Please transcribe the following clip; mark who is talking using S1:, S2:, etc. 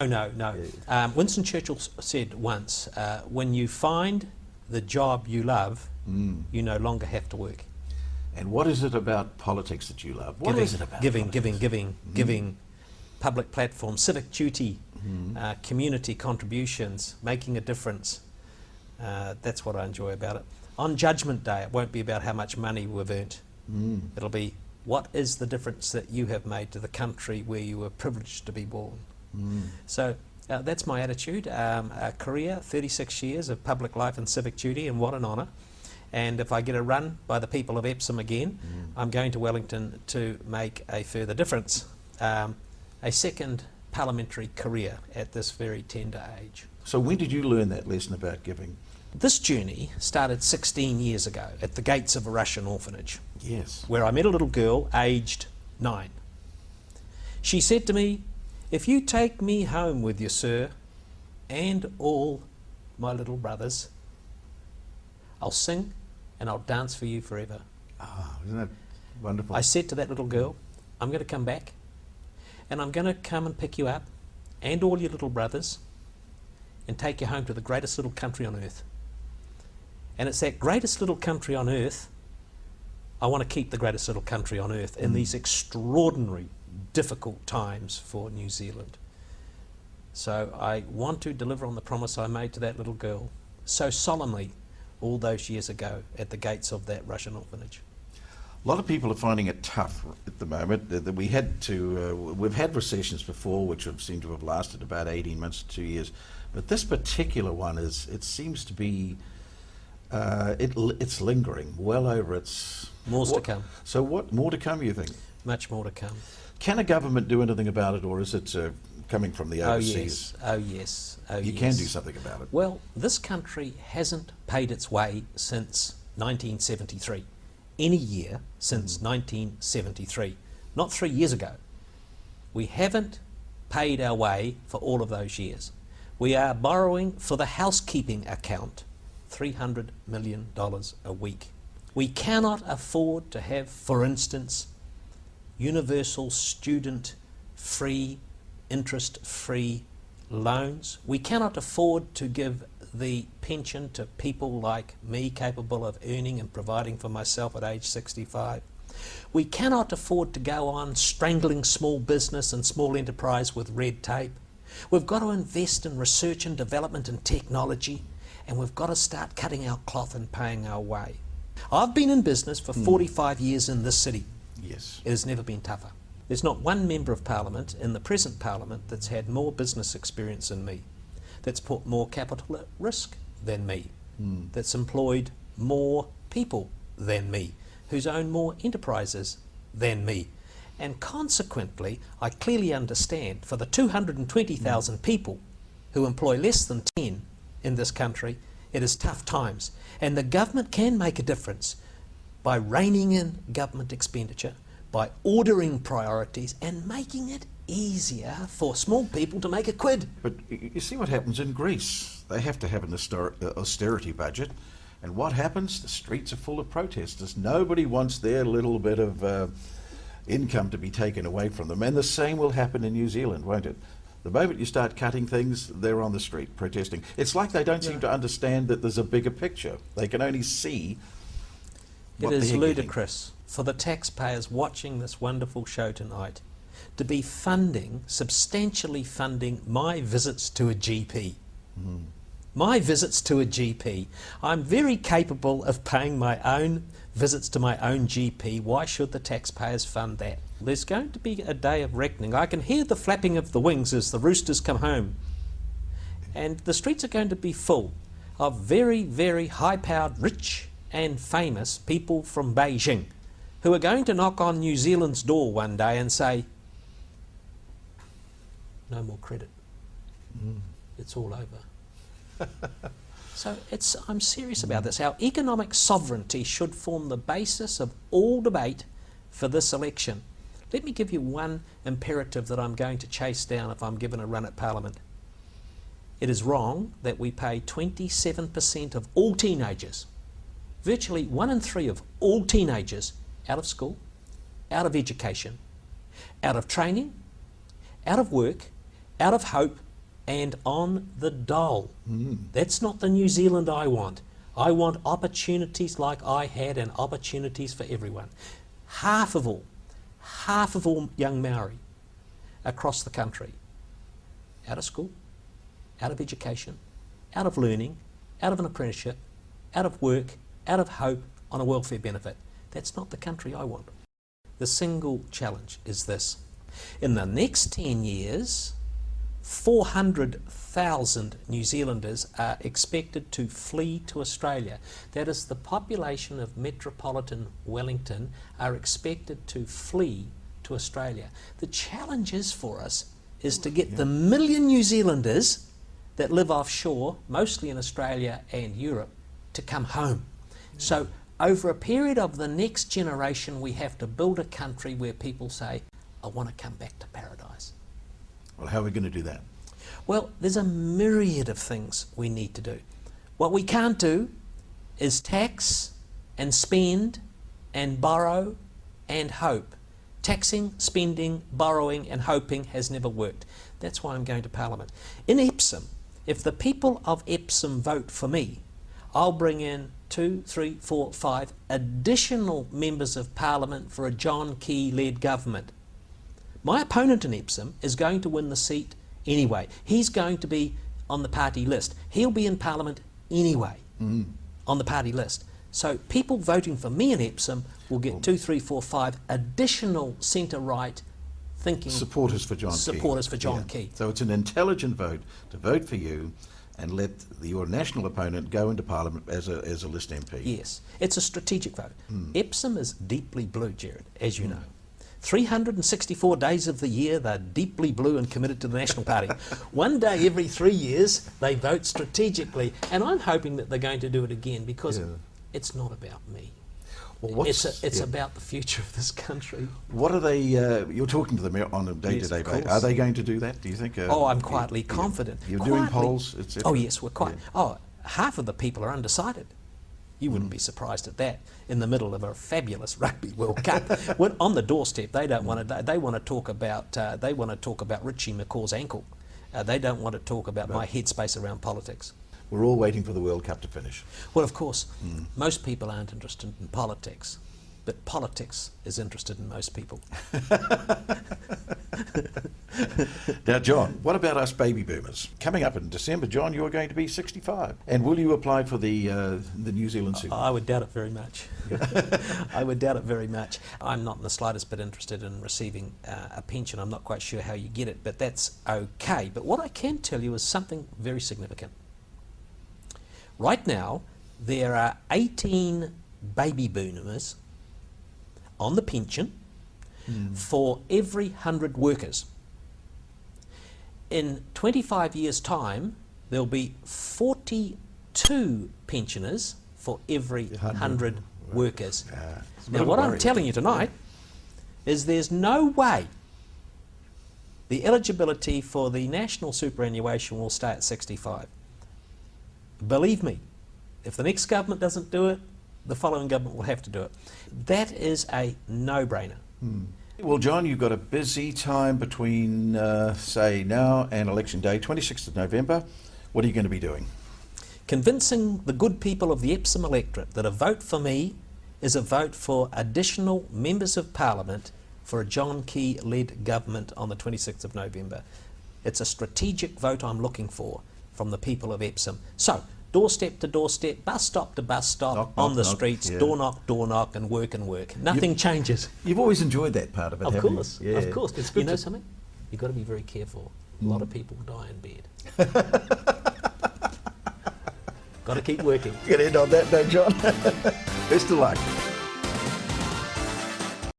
S1: No. Winston Churchill said once, when you find the job you love, you no longer have to work.
S2: And what is it about politics that you love? What is it about
S1: giving, public platform, civic duty, community contributions, making a difference. That's what I enjoy about it. On Judgment Day, it won't be about how much money we've earned. It'll be, what is the difference that you have made to the country where you were privileged to be born? So that's my attitude. A career, 36 years of public life and civic duty, and what an honour. And if I get a run by the people of Epsom again, I'm going to Wellington to make a further difference. A second parliamentary career at this very tender age.
S2: So when did you learn that lesson about giving?
S1: This journey started 16 years ago at the gates of a Russian orphanage.
S2: Yes.
S1: Where I met a little girl aged 9. She said to me, "If you take me home with you, sir, and all my little brothers, I'll sing and I'll dance for you forever."
S2: Isn't that wonderful?
S1: I said to that little girl, "I'm going to come back and I'm going to come and pick you up and all your little brothers and take you home to the greatest little country on earth. And it's that greatest little country on earth, I want to keep the greatest little country on earth in these extraordinary, difficult times for New Zealand." So I want to deliver on the promise I made to that little girl so solemnly all those years ago at the gates of that Russian orphanage.
S2: A lot of people are finding it tough at the moment. That we've had recessions before, which have seemed to have lasted about 18 months to 2 years, but this particular one it seems to be it's lingering well over its.
S1: More's to come.
S2: So what more to come, you think?
S1: Much more to come.
S2: Can a government do anything about it, or is it coming from the overseas?
S1: Oh yes.
S2: You can do something about it.
S1: Well, this country hasn't paid its way since 1973. Any year since 1973. Not 3 years ago. We haven't paid our way for all of those years. We are borrowing for the housekeeping account $300 million a week. We cannot afford to have, for instance, universal student free, interest-free loans. We cannot afford to give the pension to people like me capable of earning and providing for myself at age 65. We cannot afford to go on strangling small business and small enterprise with red tape. We've got to invest in research and development and technology, and we've got to start cutting our cloth and paying our way. I've been in business for 45 years in this city.
S2: Yes.
S1: It has never been tougher. There's not one member of Parliament in the present Parliament that's had more business experience than me, that's put more capital at risk than me, that's employed more people than me, who's owned more enterprises than me. And consequently, I clearly understand for the 220,000 people who employ less than 10 in this country, it is tough times. And the government can make a difference by reining in government expenditure, by ordering priorities and making it easier for small people to make a quid.
S2: But you see what happens in Greece. They have to have an austerity budget. And what happens? The streets are full of protesters. Nobody wants their little bit of income to be taken away from them. And the same will happen in New Zealand, won't it? The moment you start cutting things, they're on the street protesting. It's like they don't seem to understand that there's a bigger picture. They can only see what
S1: it is
S2: they're
S1: ludicrous for the taxpayers watching this wonderful show tonight to be substantially funding my visits to a GP. My visits to a GP. I'm very capable of paying my own visits to my own GP. Why should the taxpayers fund that? There's going to be a day of reckoning. I can hear the flapping of the wings as the roosters come home. And the streets are going to be full of very, very high-powered, rich and famous people from Beijing who are going to knock on New Zealand's door one day and say, "No more credit. It's all over." So I'm serious about this. Our economic sovereignty should form the basis of all debate for this election. Let me give you one imperative that I'm going to chase down if I'm given a run at Parliament. It is wrong that we pay 27% of all teenagers, virtually 1 in 3 of all teenagers, out of school, out of education, out of training, out of work, out of hope, and on the dole. That's not the New Zealand I want. I want opportunities like I had, and opportunities for everyone. Half of all young Maori across the country, out of school, out of education, out of learning, out of an apprenticeship, out of work, out of hope, on a welfare benefit. That's not the country I want. The single challenge is this. In the next 10 years, 400,000 New Zealanders are expected to flee to Australia. That is, the population of metropolitan Wellington are expected to flee to Australia. The challenge is for us is to get the million New Zealanders that live offshore, mostly in Australia and Europe, to come home. So over a period of the next generation, we have to build a country where people say, I want to come back to paradise.
S2: Well, how are we going to do that?
S1: Well, there's a myriad of things we need to do. What we can't do is tax and spend and borrow and hope. Taxing, spending, borrowing and hoping has never worked. That's why I'm going to Parliament. In Epsom, if the people of Epsom vote for me, I'll bring in 2, 3, 4, 5 additional members of Parliament for a John Key-led government. My opponent in Epsom is going to win the seat anyway. He's going to be on the party list. He'll be in Parliament anyway on the party list. So people voting for me in Epsom will get 2, 3, 4, 5 additional centre-right thinking
S2: supporters for John
S1: Key.
S2: So it's an intelligent vote to vote for you and let your national opponent go into Parliament as a list MP.
S1: Yes, it's a strategic vote. Epsom is deeply blue, Jared, as you know. 364 days of the year, they're deeply blue and committed to the National Party. One day every 3 years, they vote strategically, and I'm hoping that they're going to do it again, because it's not about me.
S2: Well,
S1: it's about the future of this country.
S2: What are they, you're talking to them on a day-to-day basis. Are they going to do that, do you think?
S1: I'm quietly confident.
S2: You're doing polls, etc.?
S1: Oh yes, we're quite. Half of the people are undecided. You wouldn't be surprised at that. In the middle of a fabulous Rugby World Cup, when on the doorstep, they don't want to. They want to talk about. They want to talk about Richie McCaw's ankle. They don't want to talk about my headspace around politics.
S2: We're all waiting for the World Cup to finish.
S1: Well, of course, most people aren't interested in politics, but politics is interested in most people.
S2: Now, John, what about us baby boomers? Coming up in December, John, you're going to be 65. And will you apply for the New Zealand super?
S1: I would doubt it very much. I would doubt it very much. I'm not in the slightest bit interested in receiving a pension. I'm not quite sure how you get it, but that's okay. But what I can tell you is something very significant. Right now, there are 18 baby boomers on the pension for every 100 workers. In 25 years' time, there'll be 42 pensioners for every 100 workers. Now, what I'm telling you tonight is there's no way the eligibility for the national superannuation will stay at 65. Believe me, if the next government doesn't do it, the following government will have to do it. That is a no-brainer.
S2: Well, John, you've got a busy time between, say, now and Election Day, 26th of November. What are you going to be doing?
S1: Convincing the good people of the Epsom electorate that a vote for me is a vote for additional members of Parliament for a John Key-led government on the 26th of November. It's a strategic vote I'm looking for from the people of Epsom. So, doorstep to doorstep, bus stop to bus stop,
S2: knock,
S1: on the
S2: knock,
S1: streets,
S2: yeah.
S1: door knock, and work and work. Nothing changes.
S2: You've always enjoyed that part of it, haven't
S1: Course,
S2: you?
S1: of course.
S2: It's good
S1: You know something? You've got to be very careful. A lot of people die in bed. Got to keep working.
S2: Get in on that, though, John. Best of luck.